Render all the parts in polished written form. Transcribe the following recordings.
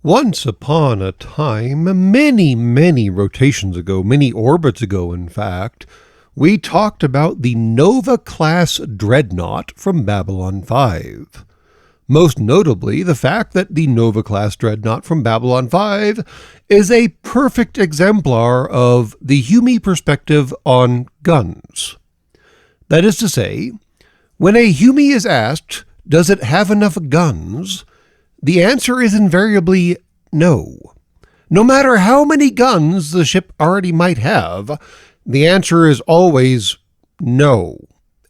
Once upon a time, many rotations ago, many orbits ago in fact, we talked about the Nova-class dreadnought from Babylon 5. Most notably, the fact that the Nova-class dreadnought from Babylon 5 is a perfect exemplar of the Hume perspective on guns. That is to say, when a Hume is asked, does it have enough guns? The answer is invariably no. No matter how many guns the ship already might have, the answer is always no.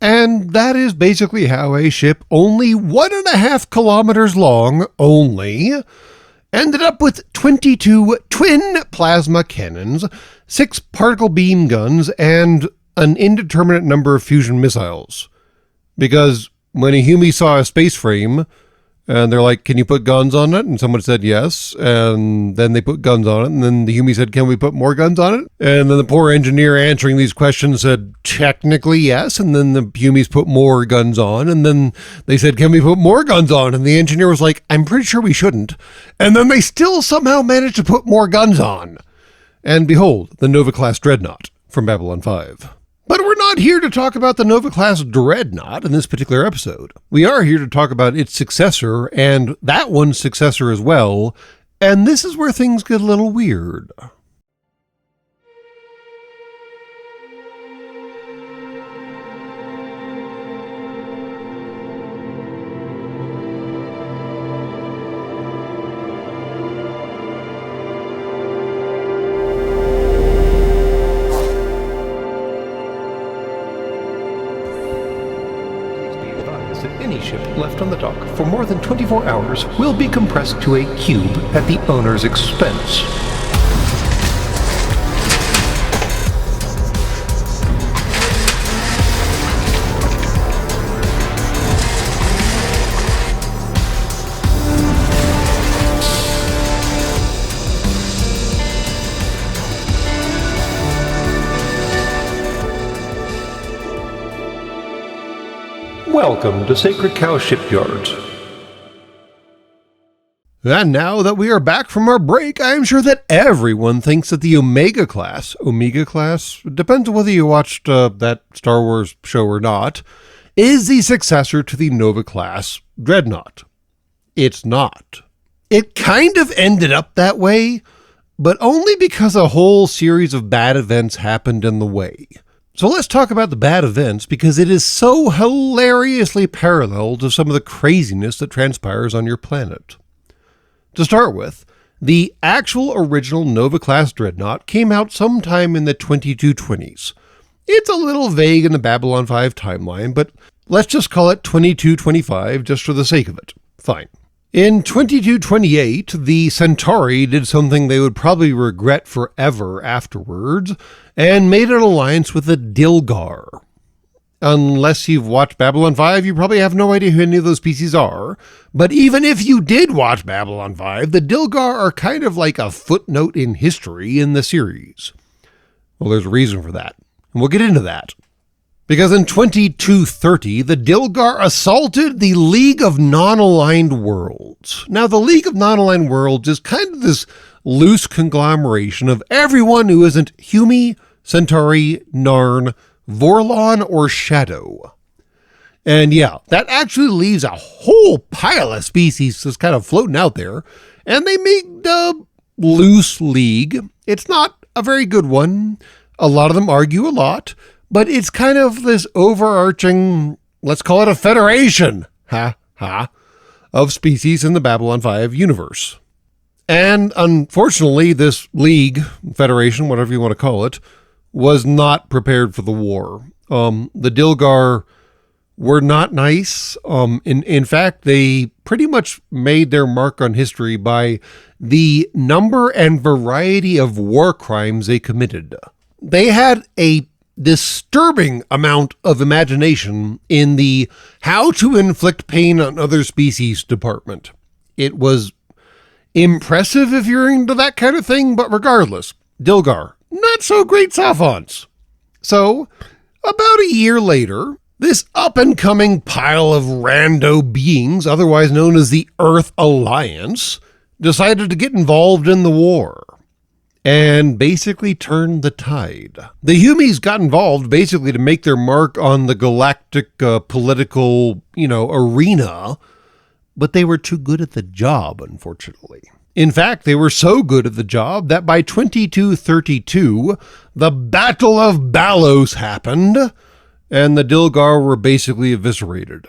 And that is basically how a ship only 1.5 kilometers long, ended up with 22 twin plasma cannons, 6 particle beam guns, and an indeterminate number of fusion missiles. Because when a Hume saw a space frame, and they're like, can you put guns on it? And someone said yes, and then they put guns on it, and then the Hume said, can we put more guns on it? And then the poor engineer answering these questions said, technically yes, and then the Humes put more guns on, and then they said, can we put more guns on? And the engineer was like, I'm pretty sure we shouldn't. And then they still somehow managed to put more guns on. And behold, the Nova-class dreadnought from Babylon 5. But we're not here to talk about the Nova-class dreadnought in this particular episode. We are here to talk about its successor, and that one's successor as well, and this is where things get a little weird. Any ship left on the dock for more than 24 hours will be compressed to a cube at the owner's expense. Welcome to Sacred Cow Shipyards. And now that we are back from our break, I am sure that everyone thinks that the Omega class, depends on whether you watched that Star Wars show or not, is the successor to the Nova class dreadnought. It's not. It kind of ended up that way, but only because a whole series of bad events happened in the way. So let's talk about the bad events because it is so hilariously parallel to some of the craziness that transpires on your planet. To start with, the actual original Nova-class dreadnought came out sometime in the 2220s. It's a little vague in the Babylon 5 timeline, but let's just call it 2225 just for the sake of it. Fine. In 2228, the Centauri did something they would probably regret forever afterwards, and made an alliance with the Dilgar. Unless you've watched Babylon 5, you probably have no idea who any of those species are. But even if you did watch Babylon 5, the Dilgar are kind of like a footnote in history in the series. Well, there's a reason for that, and we'll get into that. Because in 2230, the Dilgar assaulted the League of Non-Aligned Worlds. Now, the League of Non-Aligned Worlds is kind of this loose conglomeration of everyone who isn't Hume, Centauri, Narn, Vorlon, or Shadow. And yeah, that actually leaves a whole pile of species just kind of floating out there, and they made a loose league. It's not a very good one. A lot of them argue a lot. But it's kind of this overarching, let's call it a federation, of species in the Babylon 5 universe. And unfortunately, this league, federation, whatever you want to call it, was not prepared for the war. The Dilgar were not nice. In fact, they pretty much made their mark on history by the number and variety of war crimes they committed. They had a disturbing amount of imagination in the how to inflict pain on other species department. It was impressive if you're into that kind of thing, but regardless, Dilgar, not so great savants. So, about a year later, this up-and-coming pile of rando beings, otherwise known as the Earth Alliance, decided to get involved in the war and basically turned the tide. The Humies got involved basically to make their mark on the galactic political, arena, but they were too good at the job, unfortunately. In fact, they were so good at the job that by 2232, the Battle of Balos happened, and the Dilgar were basically eviscerated.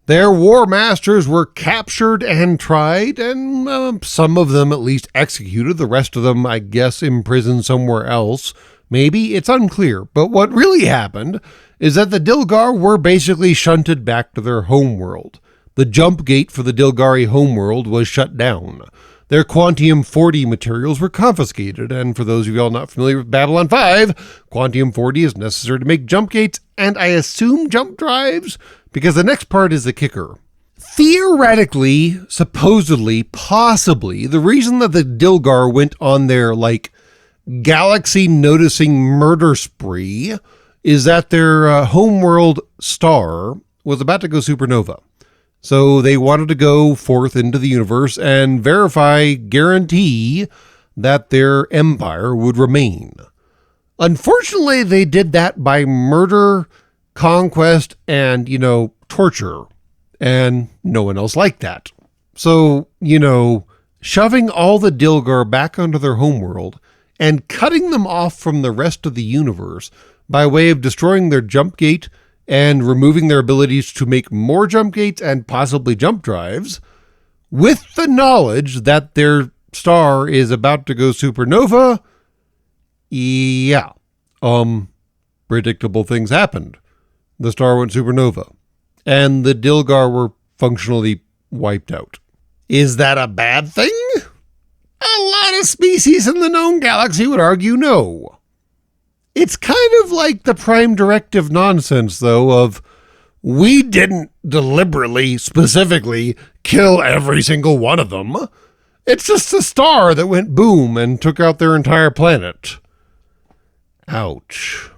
Their war masters were captured and tried, and some of them at least executed. The rest of them, I guess, imprisoned somewhere else. Maybe, it's unclear. But what really happened is that the Dilgar were basically shunted back to their homeworld. The jump gate for the Dilgari homeworld was shut down. Their Quantium-40 materials were confiscated, and for those of y'all not familiar with Babylon 5, Quantium-40 is necessary to make jump gates, and I assume jump drives, because the next part is the kicker. Theoretically, supposedly, possibly, the reason that the Dilgar went on their, galaxy-noticing murder spree is that their homeworld star was about to go supernova. So they wanted to go forth into the universe and guarantee that their empire would remain. Unfortunately, they did that by murder, conquest, and, torture. And no one else liked that. So, shoving all the Dilgar back onto their homeworld and cutting them off from the rest of the universe by way of destroying their jump gate and removing their abilities to make more jump gates and possibly jump drives, with the knowledge that their star is about to go supernova, predictable things happened. The star went supernova, and the Dilgar were functionally wiped out. Is that a bad thing? A lot of species in the known galaxy would argue no. It's kind of like the Prime Directive nonsense, though, of we didn't deliberately, specifically, kill every single one of them. It's just the star that went boom and took out their entire planet. Ouch.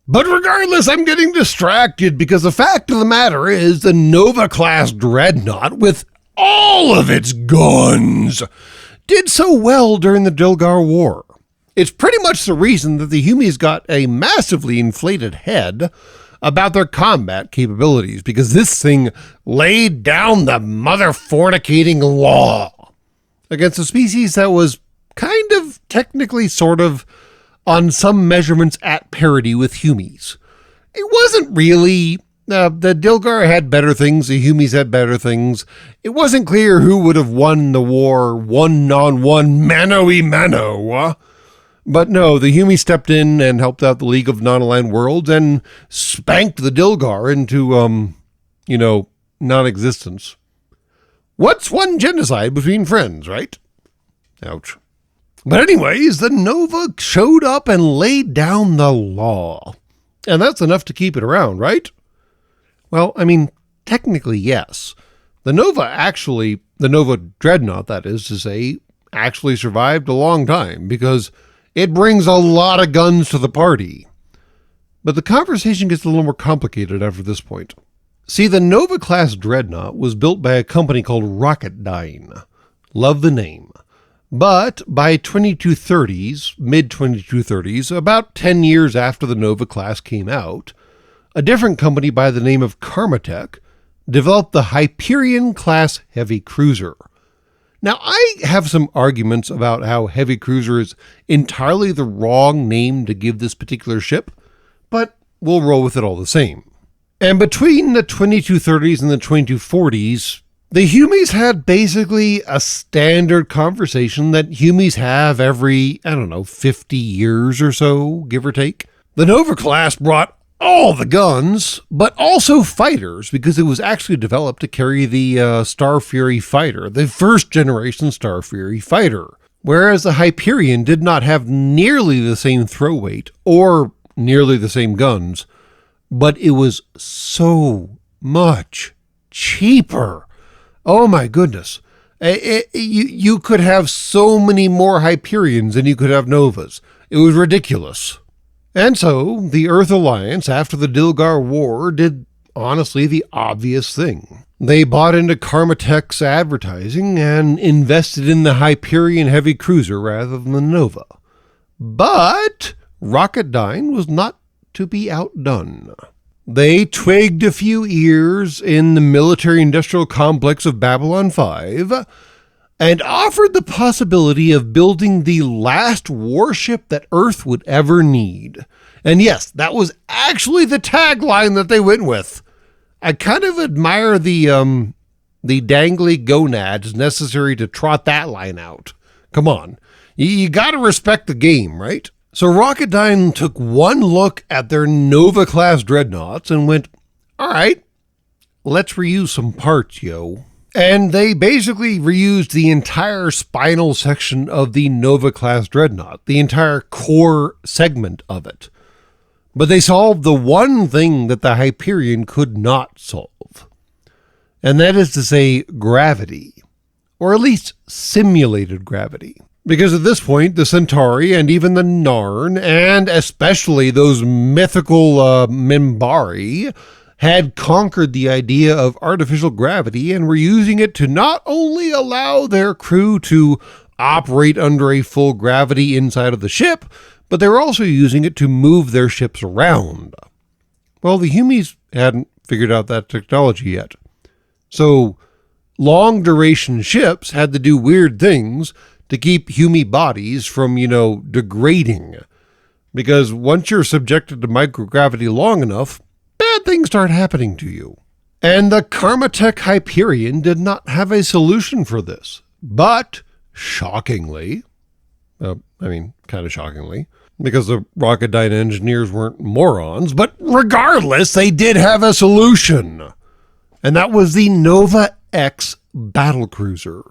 But regardless, I'm getting distracted because the fact of the matter is the Nova-class dreadnought, with all of its guns, did so well during the Dilgar War. It's pretty much the reason that the Humies got a massively inflated head about their combat capabilities, because this thing laid down the mother-fornicating law against a species that was kind of, technically, sort of, on some measurements at parity with Humies. It wasn't really. The Dilgar had better things, the Humies had better things. It wasn't clear who would have won the war one-on-one, mano-y-mano. But no, the Humies stepped in and helped out the League of Non-Aligned Worlds and spanked the Dilgar into, non-existence. What's one genocide between friends, right? Ouch. But anyways, the Nova showed up and laid down the law. And that's enough to keep it around, right? Well, technically, yes. The Nova Dreadnought, that is to say, actually survived a long time because it brings a lot of guns to the party. But the conversation gets a little more complicated after this point. See, the Nova-class Dreadnought was built by a company called Rocketdyne. Love the name. But by mid-2230s, about 10 years after the Nova class came out, a different company by the name of Karmatech developed the Hyperion class heavy cruiser. Now, I have some arguments about how heavy cruiser is entirely the wrong name to give this particular ship, but we'll roll with it all the same. And between the 2230s and the 2240s, the Humies had basically a standard conversation that Humies have every, 50 years or so, give or take. The Nova class brought all the guns, but also fighters, because it was actually developed to carry the Star Fury fighter, the first generation Star Fury fighter. Whereas the Hyperion did not have nearly the same throw weight or nearly the same guns, but it was so much cheaper. Oh my goodness. You could have so many more Hyperions than you could have Novas. It was ridiculous. And so, the Earth Alliance, after the Dilgar War, did, honestly, the obvious thing. They bought into Karmatech's advertising and invested in the Hyperion heavy cruiser rather than the Nova. But Rocketdyne was not to be outdone. They twigged a few ears in the military-industrial complex of Babylon 5 and offered the possibility of building the last warship that Earth would ever need. And yes, that was actually the tagline that they went with. I kind of admire the dangly gonads necessary to trot that line out. Come on. You got to respect the game, right? So Rocketdyne took one look at their Nova-class dreadnoughts and went, all right, let's reuse some parts, yo. And they basically reused the entire spinal section of the Nova-class dreadnought, the entire core segment of it. But they solved the one thing that the Hyperion could not solve. And that is to say, gravity. Or at least simulated gravity. Because at this point, the Centauri and even the Narn, and especially those mythical Minbari, had conquered the idea of artificial gravity and were using it to not only allow their crew to operate under a full gravity inside of the ship, but they were also using it to move their ships around. Well, the Humies hadn't figured out that technology yet. So, long-duration ships had to do weird things to keep Humie bodies from, degrading. Because once you're subjected to microgravity long enough, bad things start happening to you. And the Karmatech Hyperion did not have a solution for this. But, shockingly, kind of shockingly, because the Rocketdyne engineers weren't morons, but regardless, they did have a solution. And that was the Nova X battlecruiser.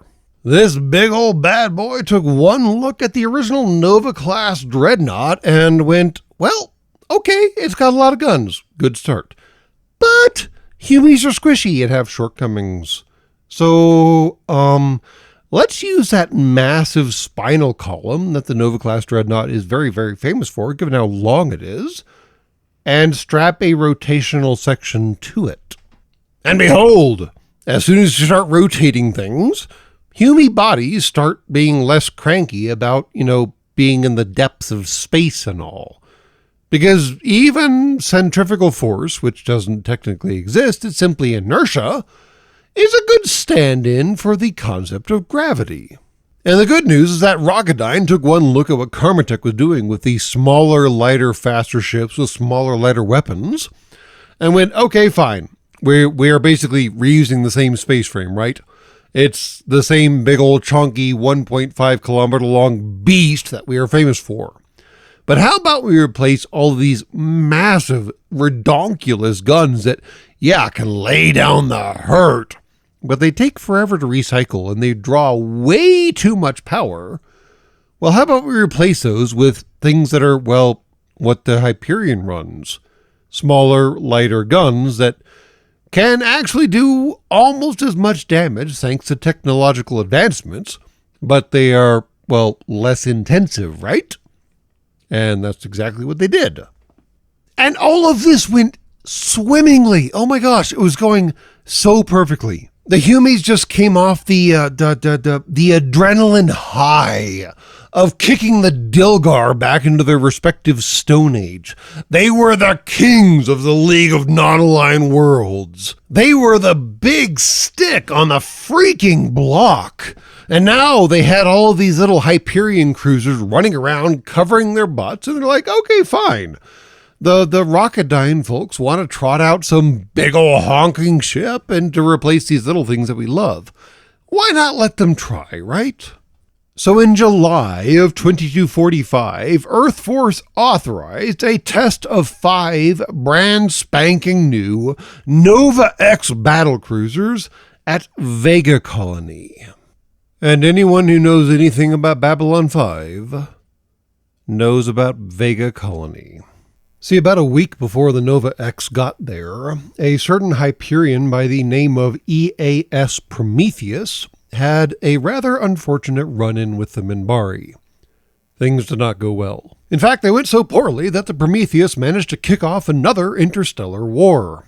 This big old bad boy took one look at the original Nova-class dreadnought and went, well, okay, it's got a lot of guns. Good start. But Humies are squishy and have shortcomings. So, let's use that massive spinal column that the Nova-class dreadnought is very, very famous for, given how long it is, and strap a rotational section to it. And behold, as soon as you start rotating things, Humie bodies start being less cranky about, being in the depths of space and all. Because even centrifugal force, which doesn't technically exist, it's simply inertia, is a good stand-in for the concept of gravity. And the good news is that Rocketdyne took one look at what Karmatech was doing with these smaller, lighter, faster ships with smaller, lighter weapons, and went, okay, fine. We are basically reusing the same space frame, right? It's the same big old chunky 1.5 kilometer long beast that we are famous for. But how about we replace all of these massive, redonkulous guns that, can lay down the hurt, but they take forever to recycle and they draw way too much power. Well, how about we replace those with things that are, what the Hyperion runs? Smaller, lighter guns that can actually do almost as much damage thanks to technological advancements, but they are, less intensive, right? And that's exactly what they did. And all of this went swimmingly. Oh my gosh, it was going so perfectly. The Humies just came off the adrenaline high of kicking the Dilgar back into their respective Stone Age. They were the kings of the League of Non-Aligned Worlds. They were the big stick on the freaking block. And now they had all of these little Hyperion cruisers running around covering their butts, and they're like, okay, fine. The Rocketdyne folks want to trot out some big ol' honking ship and to replace these little things that we love. Why not let them try, right? So in July of 2245, Earth Force authorized a test of 5 brand spanking new Nova X battlecruisers at Vega Colony. And anyone who knows anything about Babylon 5 knows about Vega Colony. See, about a week before the Nova X got there, a certain Hyperion by the name of EAS Prometheus had a rather unfortunate run-in with the Minbari. Things did not go well. In fact, they went so poorly that the Prometheus managed to kick off another interstellar war.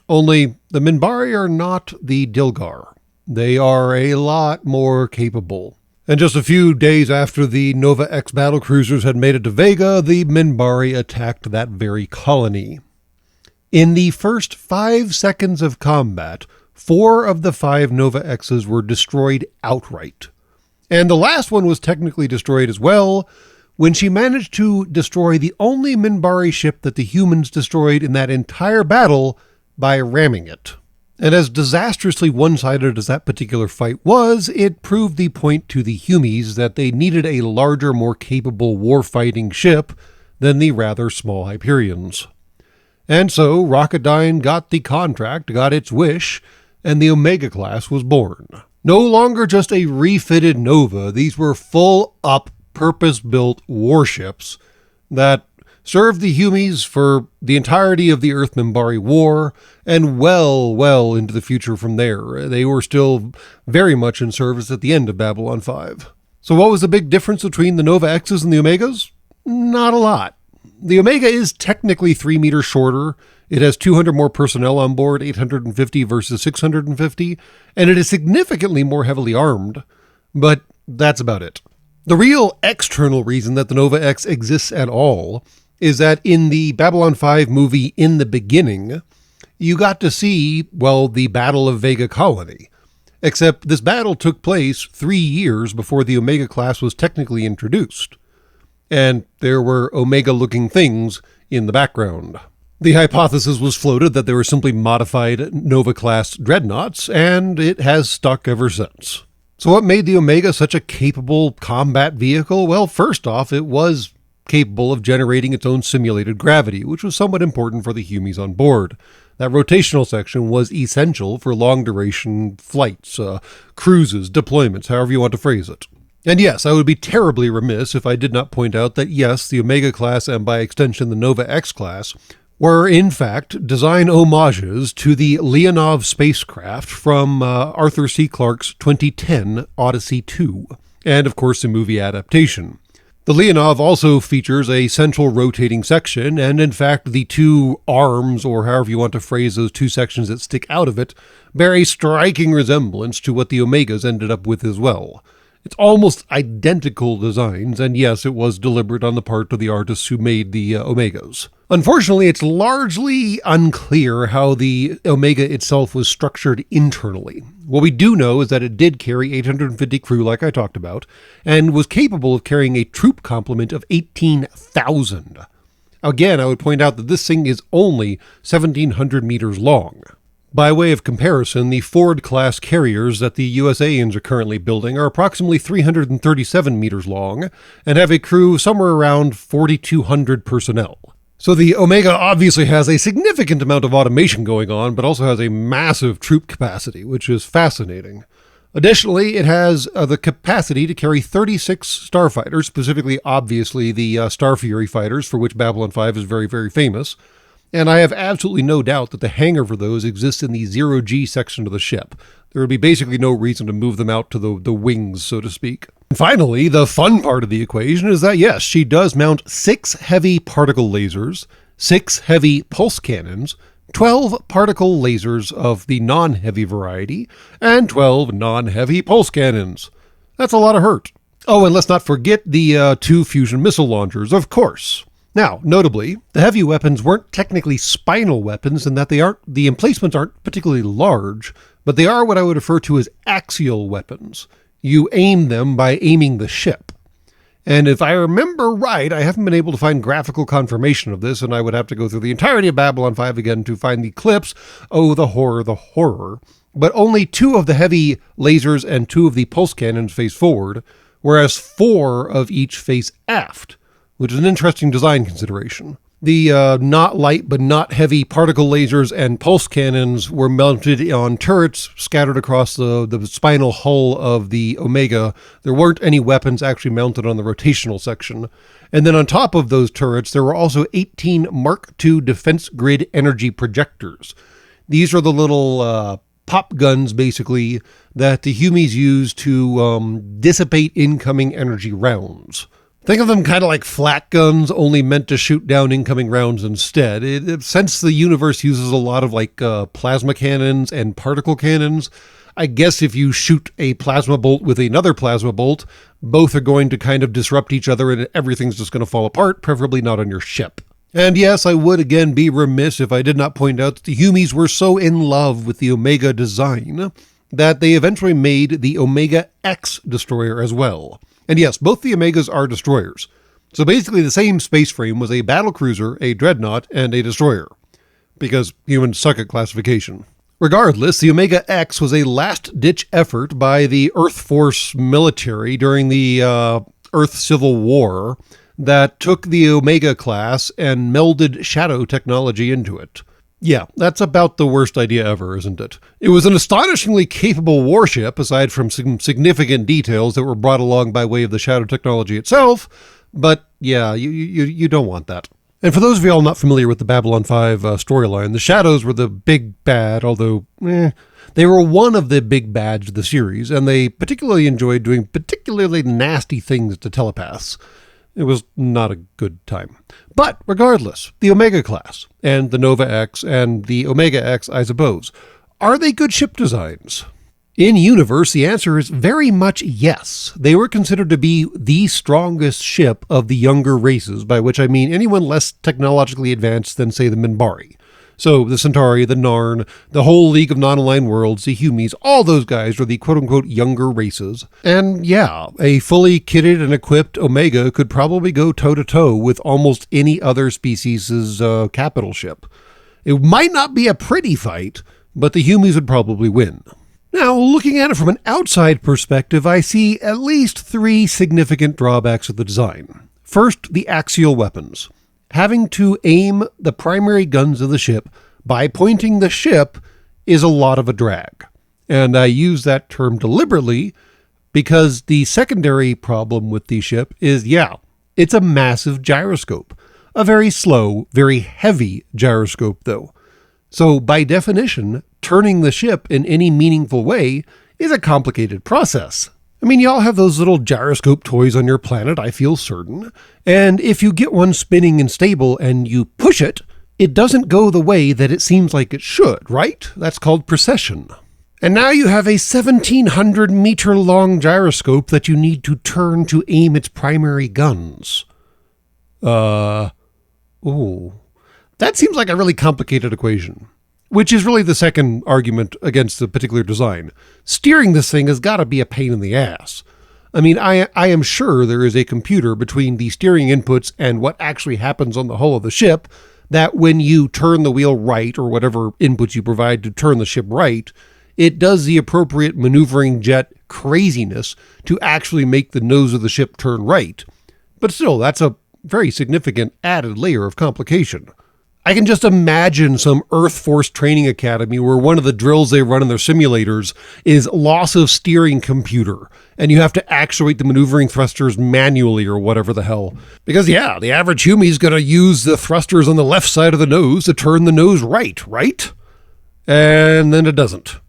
Only the Minbari are not the Dilgar. They are a lot more capable. And just a few days after the Nova X battlecruisers had made it to Vega, the Minbari attacked that very colony. In the first 5 seconds of combat, 4 of the 5 Nova X's were destroyed outright. And the last one was technically destroyed as well, when she managed to destroy the only Minbari ship that the humans destroyed in that entire battle by ramming it. And as disastrously one-sided as that particular fight was, it proved the point to the Humies that they needed a larger, more capable war-fighting ship than the rather small Hyperions. And so Rocketdyne got the contract, got its wish, and the Omega class was born. No longer just a refitted Nova, these were full-up, purpose-built warships that served the Humies for the entirety of the Earth-Minbari War, and well into the future from there. They were still very much in service at the end of Babylon 5. So what was the big difference between the Nova X's and the Omegas? Not a lot. The Omega is technically 3 meters shorter. It has 200 more personnel on board, 850 versus 650, and it is significantly more heavily armed. But that's about it. The real external reason that the Nova X exists at all is that in the Babylon 5 movie In the Beginning, you got to see, well, the Battle of Vega Colony. Except this battle took place 3 years before the Omega class was technically introduced. And there were Omega-looking things in the background. The hypothesis was floated that they were simply modified Nova-class dreadnoughts, and it has stuck ever since. So what made the Omega such a capable combat vehicle? Well, first off, it was capable of generating its own simulated gravity, which was somewhat important for the Humies on board. That rotational section was essential for long-duration flights, cruises, deployments, however you want to phrase it. And yes, I would be terribly remiss if I did not point out that yes, the Omega class, and by extension the Nova X class, were in fact design homages to the Leonov spacecraft from Arthur C. Clarke's 2010 Odyssey 2, and of course the movie adaptation. The Leonov also features a central rotating section, and in fact the 2 arms, or however you want to phrase those 2 sections that stick out of it, bear a striking resemblance to what the Omegas ended up with as well. It's almost identical designs, and yes, it was deliberate on the part of the artists who made the Omegas. Unfortunately, it's largely unclear how the Omega itself was structured internally. What we do know is that it did carry 850 crew, like I talked about, and was capable of carrying a troop complement of 18,000. Again, I would point out that this thing is only 1,700 meters long. By way of comparison, the Ford-class carriers that the USAians are currently building are approximately 337 meters long and have a crew somewhere around 4,200 personnel. So the Omega obviously has a significant amount of automation going on, but also has a massive troop capacity, which is fascinating. Additionally, it has the capacity to carry 36 starfighters, specifically, obviously, the Star Fury fighters, for which Babylon 5 is very, very famous. And I have absolutely no doubt that the hangar for those exists in the 0G section of the ship. There would be basically no reason to move them out to the wings, so to speak. And finally, the fun part of the equation is that, yes, she does mount 6 heavy particle lasers, 6 heavy pulse cannons, 12 particle lasers of the non-heavy variety, and 12 non-heavy pulse cannons. That's a lot of hurt. Oh, and let's not forget the 2 fusion missile launchers, of course. Now, notably, the heavy weapons weren't technically spinal weapons in that the emplacements aren't particularly large, but they are what I would refer to as axial weapons. You aim them by aiming the ship. And if I remember right, I haven't been able to find graphical confirmation of this, and I would have to go through the entirety of Babylon 5 again to find the clips. Oh, the horror, the horror. But only 2 of the heavy lasers and 2 of the pulse cannons face forward, whereas 4 of each face aft, which is an interesting design consideration. The not light but not heavy particle lasers and pulse cannons were mounted on turrets scattered across the spinal hull of the Omega. There weren't any weapons actually mounted on the rotational section. And then on top of those turrets, there were also 18 Mark II defense grid energy projectors. These are the little pop guns, basically, that the Humies use to dissipate incoming energy rounds. Think of them kind of like flak guns, only meant to shoot down incoming rounds instead. Since the universe uses a lot of like plasma cannons and particle cannons, I guess if you shoot a plasma bolt with another plasma bolt, both are going to kind of disrupt each other and everything's just going to fall apart, preferably not on your ship. And yes, I would again be remiss if I did not point out that the Humies were so in love with the Omega design that they eventually made the Omega X destroyer as well. And yes, both the Omegas are destroyers. So basically the same space frame was a battlecruiser, a dreadnought, and a destroyer. Because humans suck at classification. Regardless, the Omega X was a last-ditch effort by the Earth Force military during the Earth Civil War that took the Omega class and melded shadow technology into it. Yeah, that's about the worst idea ever, isn't it? It was an astonishingly capable warship, aside from some significant details that were brought along by way of the shadow technology itself, but yeah, you don't want that. And for those of y'all not familiar with the Babylon 5 storyline, the Shadows were the big bad, although they were one of the big bads of the series, and they particularly enjoyed doing particularly nasty things to telepaths. It was not a good time. But regardless, the Omega class, and the Nova X, and the Omega X, I suppose, are they good ship designs? In universe, the answer is very much yes. They were considered to be the strongest ship of the younger races, by which I mean anyone less technologically advanced than, say, the Minbari. So the Centauri, the Narn, the whole League of Non-Aligned Worlds, the Humies, all those guys are the quote-unquote younger races. And yeah, a fully kitted and equipped Omega could probably go toe-to-toe with almost any other species' capital ship. It might not be a pretty fight, but the Humies would probably win. Now, looking at it from an outside perspective, I see at least 3 significant drawbacks of the design. First, the axial weapons. Having to aim the primary guns of the ship by pointing the ship is a lot of a drag. And I use that term deliberately because the secondary problem with the ship is, yeah, it's a massive gyroscope. A very slow, very heavy gyroscope, though. So by definition, turning the ship in any meaningful way is a complicated process. I mean, y'all have those little gyroscope toys on your planet, I feel certain. And if you get one spinning and stable and you push it, it doesn't go the way that it seems like it should, right? That's called precession. And now you have a 1,700 meter long gyroscope that you need to turn to aim its primary guns. That seems like a really complicated equation. Which is really the second argument against the particular design. Steering this thing has got to be a pain in the ass. I mean, I am sure there is a computer between the steering inputs and what actually happens on the hull of the ship, that when you turn the wheel right, or whatever inputs you provide to turn the ship right, it does the appropriate maneuvering jet craziness to actually make the nose of the ship turn right. But still, that's a very significant added layer of complication. I can just imagine some Earth Force training academy where one of the drills they run in their simulators is loss of steering computer, and you have to actuate the maneuvering thrusters manually or whatever the hell. Because yeah, the average Humie's gonna use the thrusters on the left side of the nose to turn the nose right? And then it doesn't.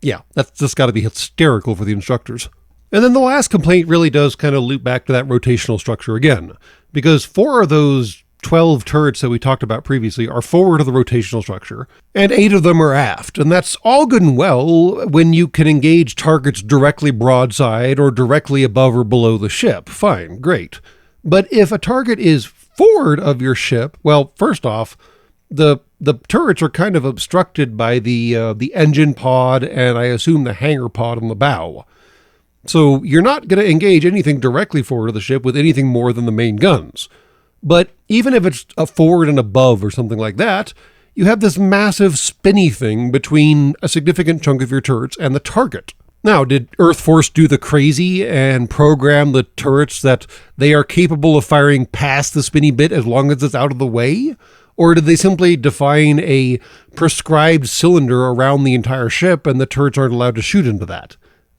Yeah, that's just gotta be hysterical for the instructors. And then the last complaint really does kind of loop back to that rotational structure again, because 4 of those 12 turrets that we talked about previously are forward of the rotational structure, and 8 of them are aft. And that's all good and well when you can engage targets directly broadside or directly above or below the ship. Fine, great. But if a target is forward of your ship, well, first off, the turrets are kind of obstructed by the engine pod and I assume the hangar pod on the bow. So you're not going to engage anything directly forward of the ship with anything more than the main guns. But even if it's a forward and above or something like that, you have this massive spinny thing between a significant chunk of your turrets and the target. Now, did Earth Force do the crazy and program the turrets that they are capable of firing past the spinny bit as long as it's out of the way? Or did they simply define a prescribed cylinder around the entire ship and the turrets aren't allowed to shoot into that?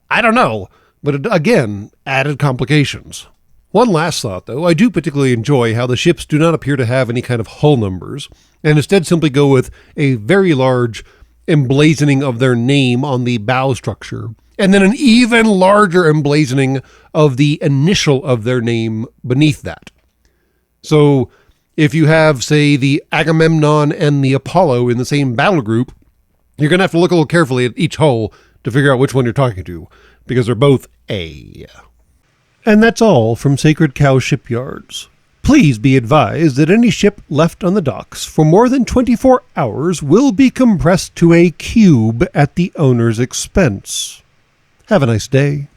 I don't know, but it, again, added complications. One last thought, though. I do particularly enjoy how the ships do not appear to have any kind of hull numbers, and instead simply go with a very large emblazoning of their name on the bow structure, and then an even larger emblazoning of the initial of their name beneath that. So if you have, say, the Agamemnon and the Apollo in the same battle group, you're going to have to look a little carefully at each hull to figure out which one you're talking to, because they're both A. And that's all from Sacred Cow Shipyards. Please be advised that any ship left on the docks for more than 24 hours will be compressed to a cube at the owner's expense. Have a nice day.